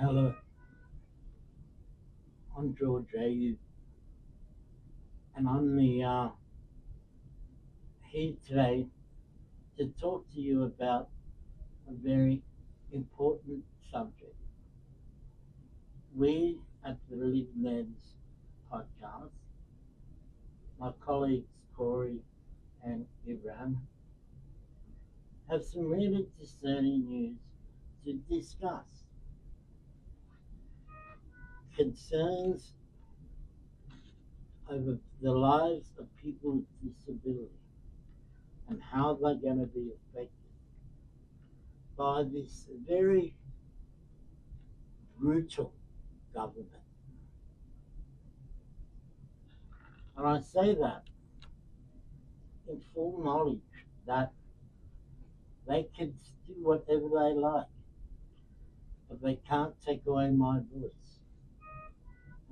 Hello, I'm George A. And I'm here today to talk to you about a very important subject. We at the Live Lens podcast, my colleagues Corey and Ibrahim, have some really discerning news to discuss. Concerns over the lives of people with disability and how they're going to be affected by this very brutal government. And I say that in full knowledge that they can do whatever they like, but they can't take away my voice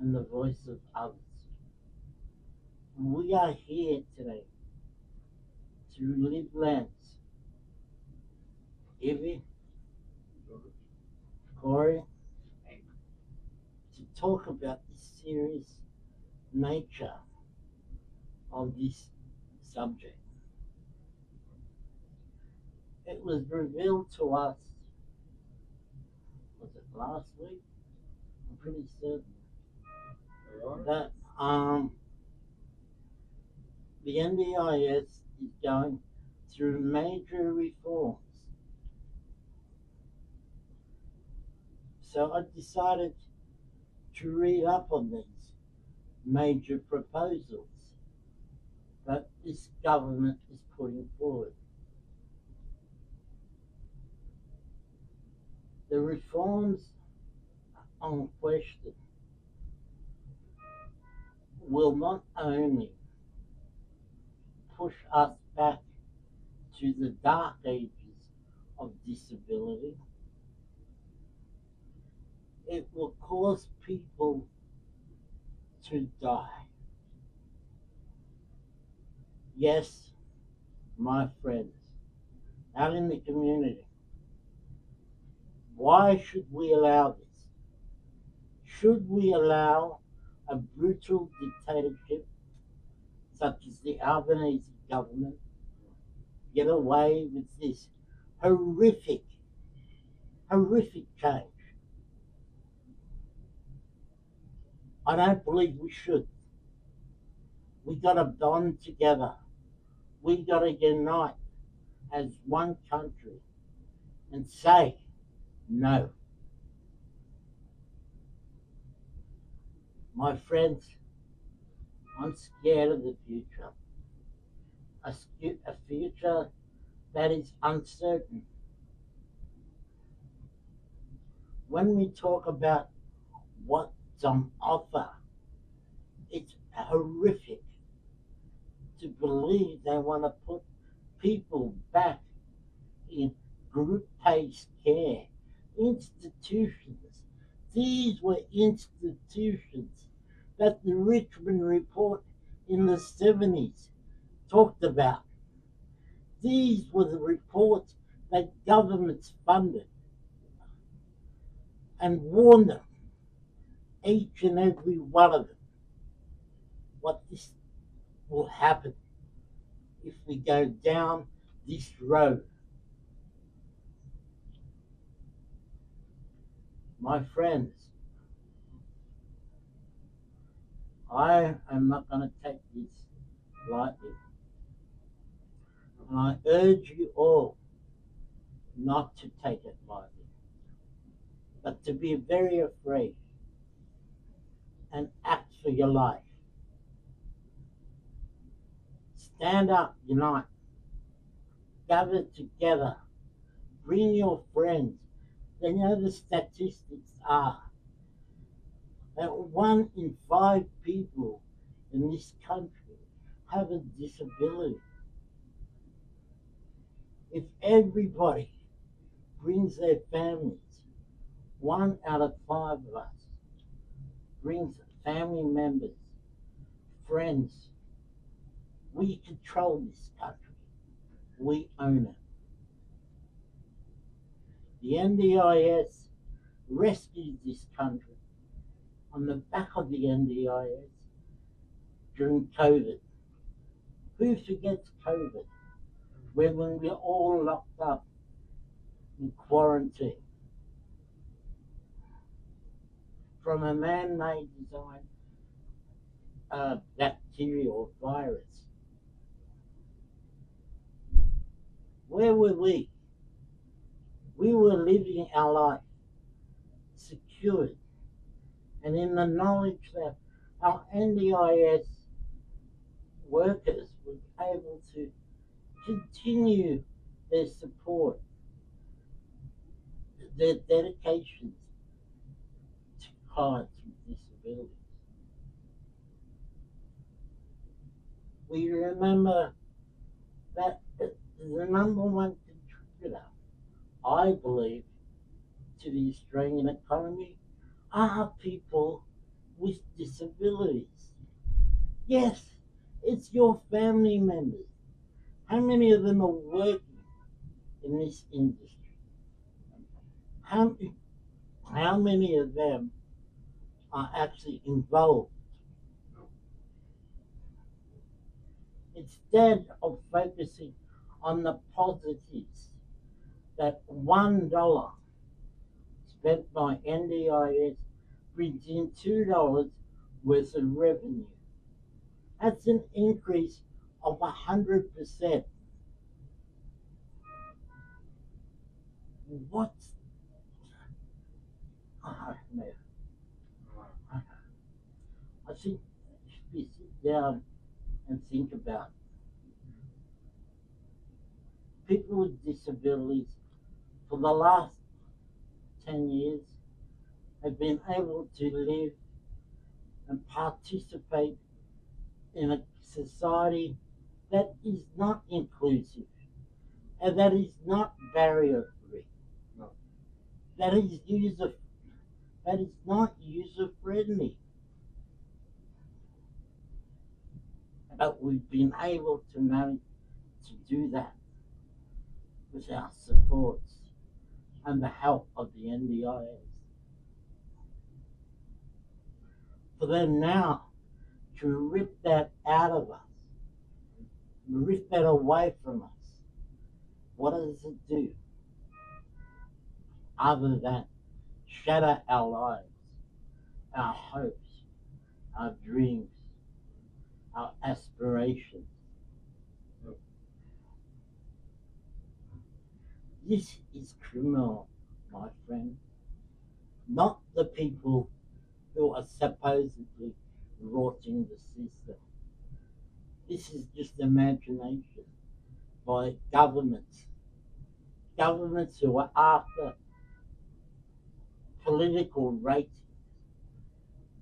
and the voice of others. And we are here today to live lands. Evie, Corey, to talk about the serious nature of this subject. It was revealed to us, was it last week? I'm pretty certain that the NDIS is going through major reforms. So I decided to read up on these major proposals that this government is putting forward. The reforms on question will not only push us back to the dark ages of disability, it will cause people to die. Yes, my friends, out in the community, why should we allow this? Should we allow a brutal dictatorship such as the Albanese government get away with this horrific change? I don't believe we should. We gotta bond together. We gotta unite as one country and say no. My friends, I'm scared of the future. A future that is uncertain. When we talk about what's on offer, it's horrific to believe they want to put people back in group-based care institutions. These were institutions that the Richmond Report in the 70s talked about. These were the reports that governments funded and warned them, each and every one of them, what this will happen if we go down this road. My friends, I am not going to take this lightly. And I urge you all not to take it lightly, but to be very afraid and act for your life. Stand up, unite, gather together, bring your friends. They know the statistics are that 1 in 5 people in this country have a disability. If everybody brings their families, 1 out of 5 of us brings family members, friends, we control this country. We own it. The NDIS rescued this country on the back of the NDIS during COVID. Who forgets COVID? When we were all locked up in quarantine from a man-made design bacteria or virus. Where were we? We were living our life secured and in the knowledge that our NDIS workers were able to continue their support, their dedication to clients with disabilities. We remember that the number one contributor, I believe, to the Australian economy are people with disabilities. Yes, it's your family members. How many of them are working in this industry? How, how many of them are actually involved? Instead of focusing on the positives, that $1 spent by NDIS brings in $2 worth of revenue. That's an increase of 100%. What's I think we sit down and think about people with disabilities for the last 10 years have been able to live and participate in a society that is not inclusive and that is not barrier free. No. That is not user friendly. But we've been able to manage to do that with our supports and the help of the NDIS. For them now to rip that out of us, rip that away from us, what does it do? Other than shatter our lives, our hopes, our dreams, our aspirations. This is criminal, my friend. Not the people who are supposedly rotting the system. This is just imagination by governments. Governments who are after political ratings.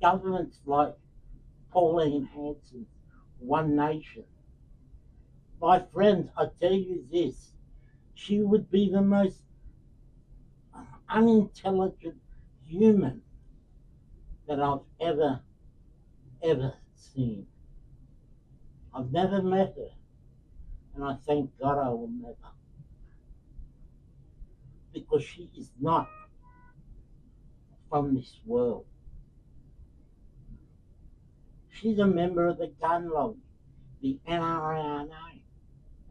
Governments like Pauline Hanson's One Nation. My friends, I tell you this, she would be the most unintelligent human that I've ever seen. I've never met her, and I thank God I will never. Because she is not from this world. She's a member of the gun lobby, the NRA,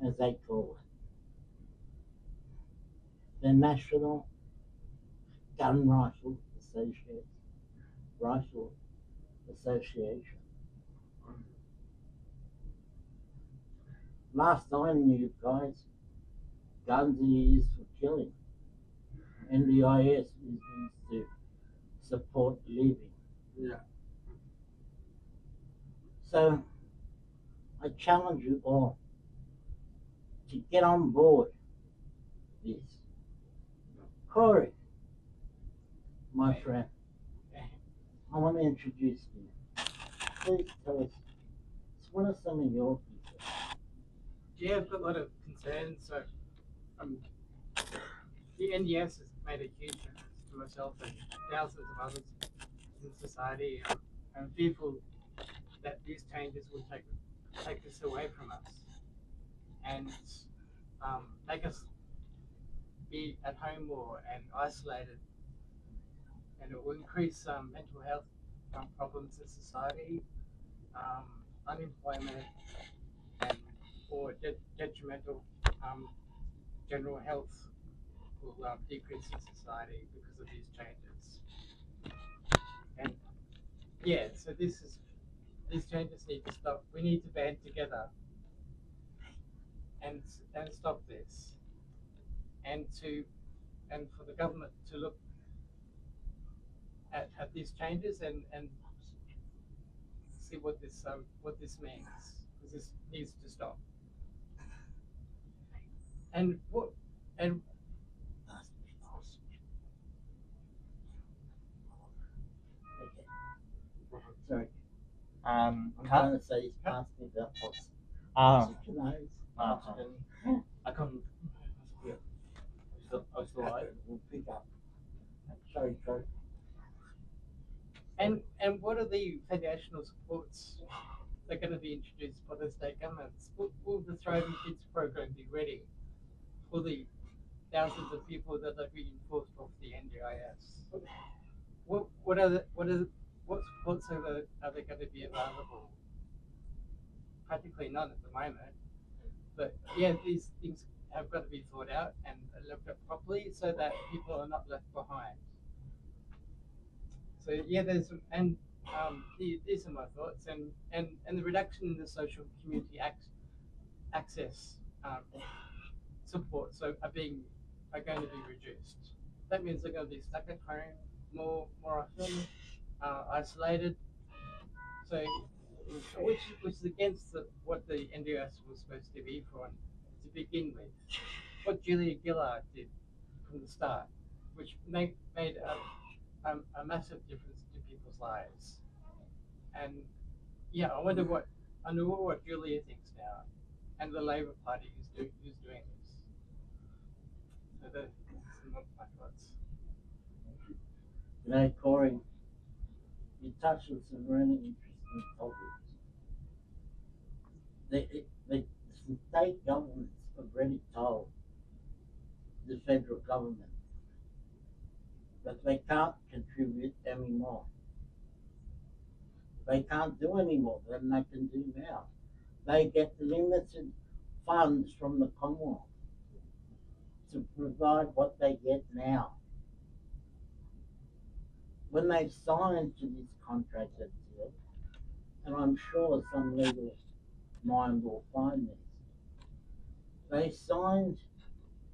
as they call it, the National Gun Rifle Association. Last I knew, guys, guns are used for killing. NDIS is used to support living. Yeah. So I challenge you all to get on board this. Corey, my friend, I want to introduce you. Please tell us, what are some of your people? Yeah, I've got a lot of concerns. So, the NDS has made a huge difference to myself and thousands of others in society. I'm fearful that these changes will take this away from us and make us be at home more and isolated and it will increase mental health problems in society, um, unemployment, and or detrimental general health will decrease in society because of these changes. And yeah, so these changes need to stop. We need to band together and stop this, and to and for the government to look at these changes and see what this means, because this needs to stop. And what and Okay. Sorry. I'm I'm trying to say he's passed me that box. Oh, Chicken I can't. Yeah. I was still alive. We'll pick up. Sorry, Joe. and what are the foundational supports that are going to be introduced by the state governments? Will the Thriving Kids program be ready for the thousands of people that are being forced off the NDIS? What supports are they going to be available? Practically none at the moment. But yeah, these things have got to be thought out and looked at properly so that people are not left behind. So yeah, these are my thoughts, and the reduction in the social community access support are going to be reduced. That means they're going to be stuck at home more often, isolated. So which is against what the NDIS was supposed to be for to begin with. What Julia Gillard did from the start, which made a massive difference to people's lives. And yeah, I wonder what Julia thinks now, and the Labor Party who's doing this. So that's some of my thoughts. You know, Corey, you touched on some really interesting topics. The state governments have already told the federal government that they can't contribute anymore. They can't do any more than they can do now. They get limited funds from the Commonwealth to provide what they get now. When they signed to this contract deal, and I'm sure some legal mind will find this, they signed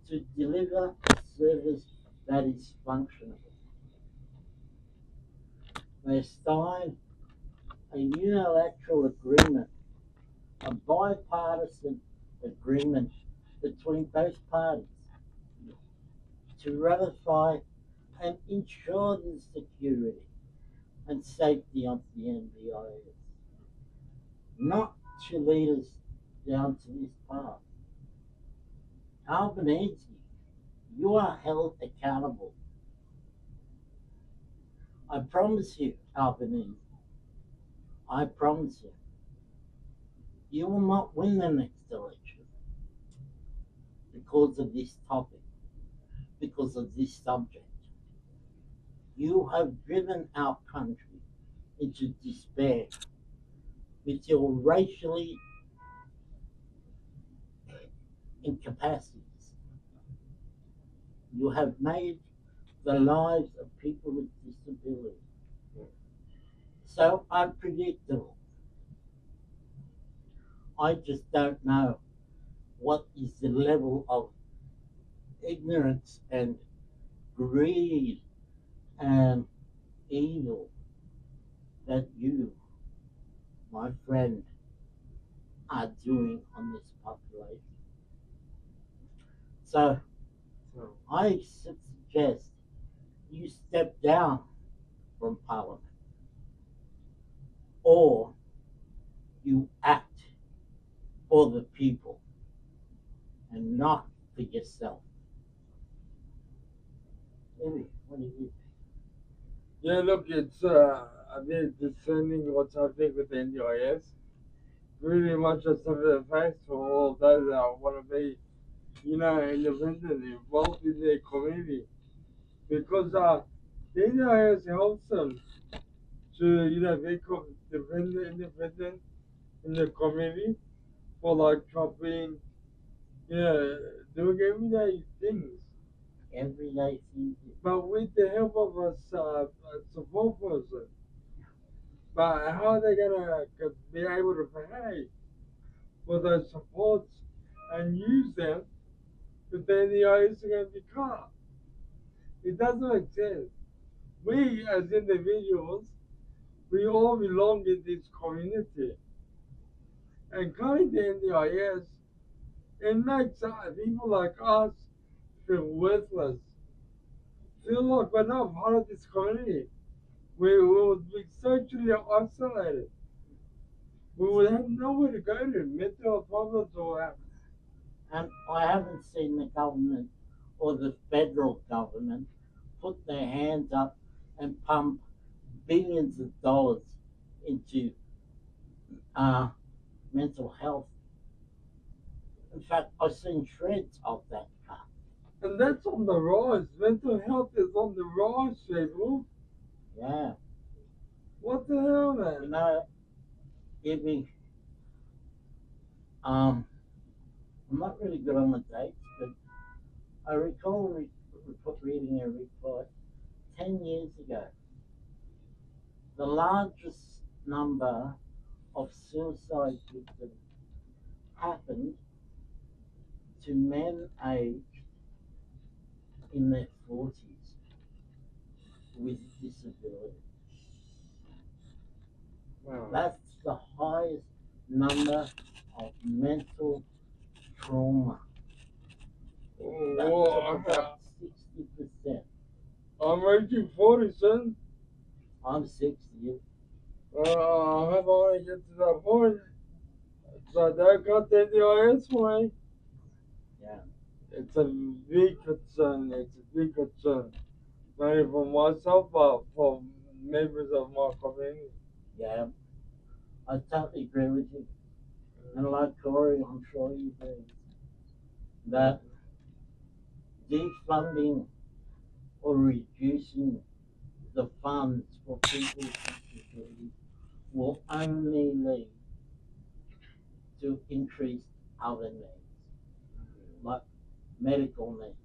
to deliver a service that is functional. They signed a unilateral agreement, a bipartisan agreement between both parties to ratify and ensure the security and safety of the NDIS, not to lead us down to this path. Albanese, you are held accountable. I promise you, Albanese, I promise you will not win the next election because of this topic, because of this subject. You have driven our country into despair with your racially incapacities. You have made the lives of people with disability so unpredictable. I just don't know what is the level of ignorance and greed and evil that you, my friend, are doing on this population. So I suggest you step down from Parliament or you act for the people and not for yourself. Amy, what do you think? Yeah, look, it's a bit discerning what's happening with the NDIS. Really much a severe effect for all those that want to be, independent, involved in their community. Because The NDIS helps them to, become independent in the community for like shopping, yeah, doing everyday things. Everyday things. But with the help of a support person, but how are they gonna be able to pay for those supports and use them if then the NDIS are going to be cut? It doesn't make sense. We as individuals, we all belong in this community. And cutting the NDIS, it makes people like us feel worthless, feel like we're not part of this community. We would be socially isolated. We would have nowhere to go to. Mental health problems will happen. And I haven't seen the government or the federal government put their hands up and pump billions of dollars into uh, mental health. In fact, I've seen shreds of that cut. And that's on the rise. Mental health is on the rise, people. Yeah. What the hell, You man? know, Gibby, I'm not really good on the dates, but I recall reading a report 10 years ago. The largest number of suicide victims happened to men aged in their 40s with disability. Wow. That's the highest number of mental trauma. That's Well, about 60%. I'm reaching 40 soon. I'm 60. I have only get to that point. So that got the NDIS way. Yeah. It's a big concern. It's a big concern. Not only for myself, but for members of my community. Yeah. I totally agree with you. And like Corey, I'm sure you agree that defunding or reducing the funds for people with disabilities will only lead to increased other needs, like medical needs,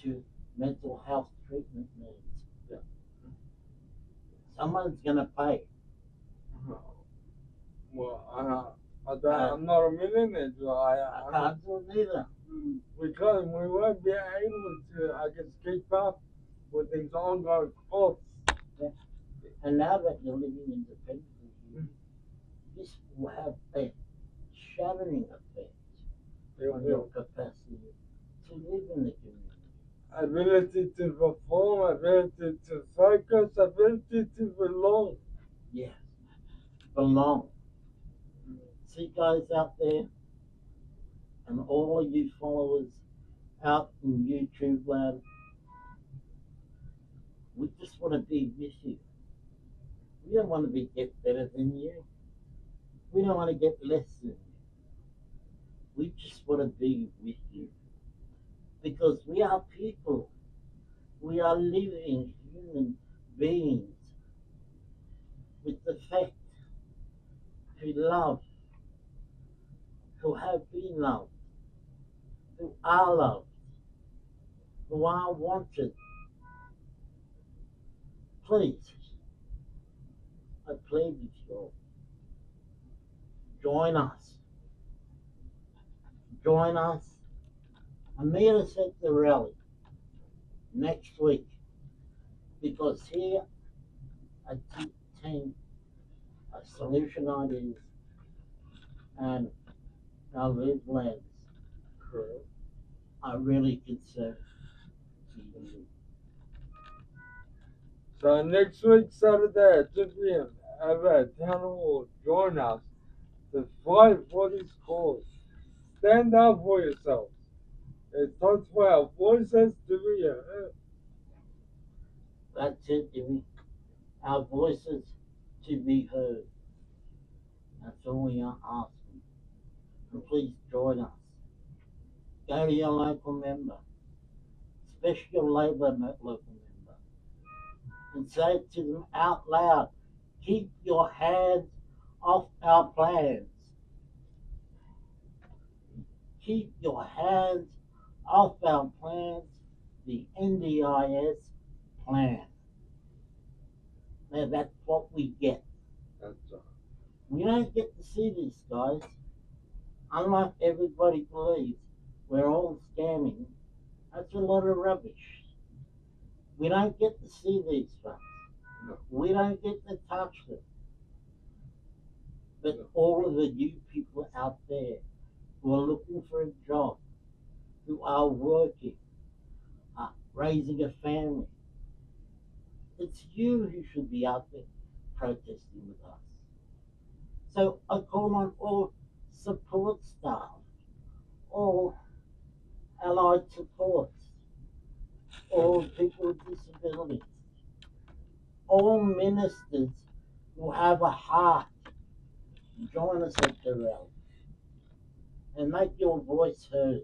to mental health treatment needs. Yeah. Someone's going to pay. Well, I'm not a millionaire, so I can't do it either. we won't be able to, I guess, keep up with these ongoing costs. Yeah. And now that you're living independently, this will have a shattering effect It on your will. capacity to live in the community. Ability to perform, ability to focus, ability to belong. Yes, belong. See, guys out there, and all of you followers out in YouTube land, we just want to be with you. We don't want to get better than you. We don't want to get less than you. We just want to be with you because we are people. We are living human beings with the fact who love, who have been loved, who are loved, who are wanted. Please, I plead with you all. Join us. Join us and meet us at the rally next week because here at Team Solution Ideas and our Live Labs crew are really concerned to you. So next week, Saturday at 2 p.m., have a town hall. Join us to fight for this cause. Stand up for yourselves. It's time for our voices to be heard. That's it, Jimmy. Our voices to be heard. That's all we are asking. And please join us. Go to your local member, especially your Labour local member. and say to them out loud, keep your hands off our plans. Keep your hands off our plans, the NDIS plan. Now that's what we get. That's We don't get to see these guys. Unlike everybody believes, we're all scamming. That's a lot of rubbish. We don't get to see these folks. No. We don't get to touch them. But No. all of the you people out there who are looking for a job, who are working, raising a family, it's you who should be out there protesting with us. So I call on all support staff, all allied supports, all people with disabilities, all ministers who have a heart, join us at the rally and make your voice heard.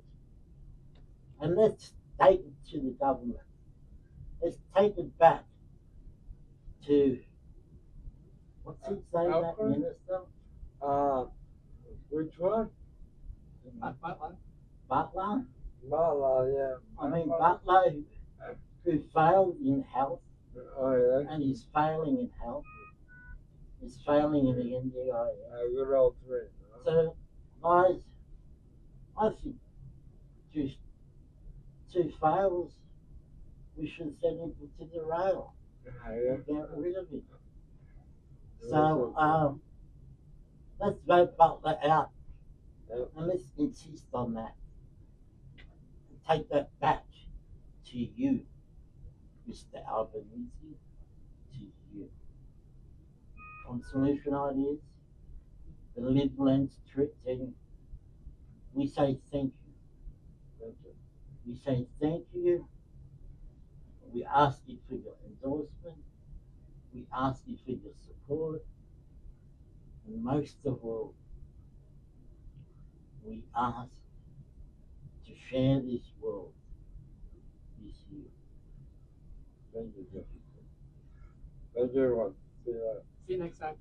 And let's take it to the government. Let's take it back to, what's his name, that Alfred? minister? Which one? Butler. Butler? Mala, yeah. I mean, Butler, who failed in health, Oh, yeah. and he's failing in health, is failing in the NDIS. Good old three. So, guys, I think two fails, we should send him to the rail Yeah. and get rid of him. So, let's vote Butler out, Yep. and let's insist on that. And take that back to you, Mr. Albanese, to you. On Solution Ideas, the Midlands Trip team, we say thank you. Thank you. We say thank you. We ask you for your endorsement. We ask you for your support. And most of all, we ask to share this world with you. Thank you. Thank you, everyone. See you later. See you next time.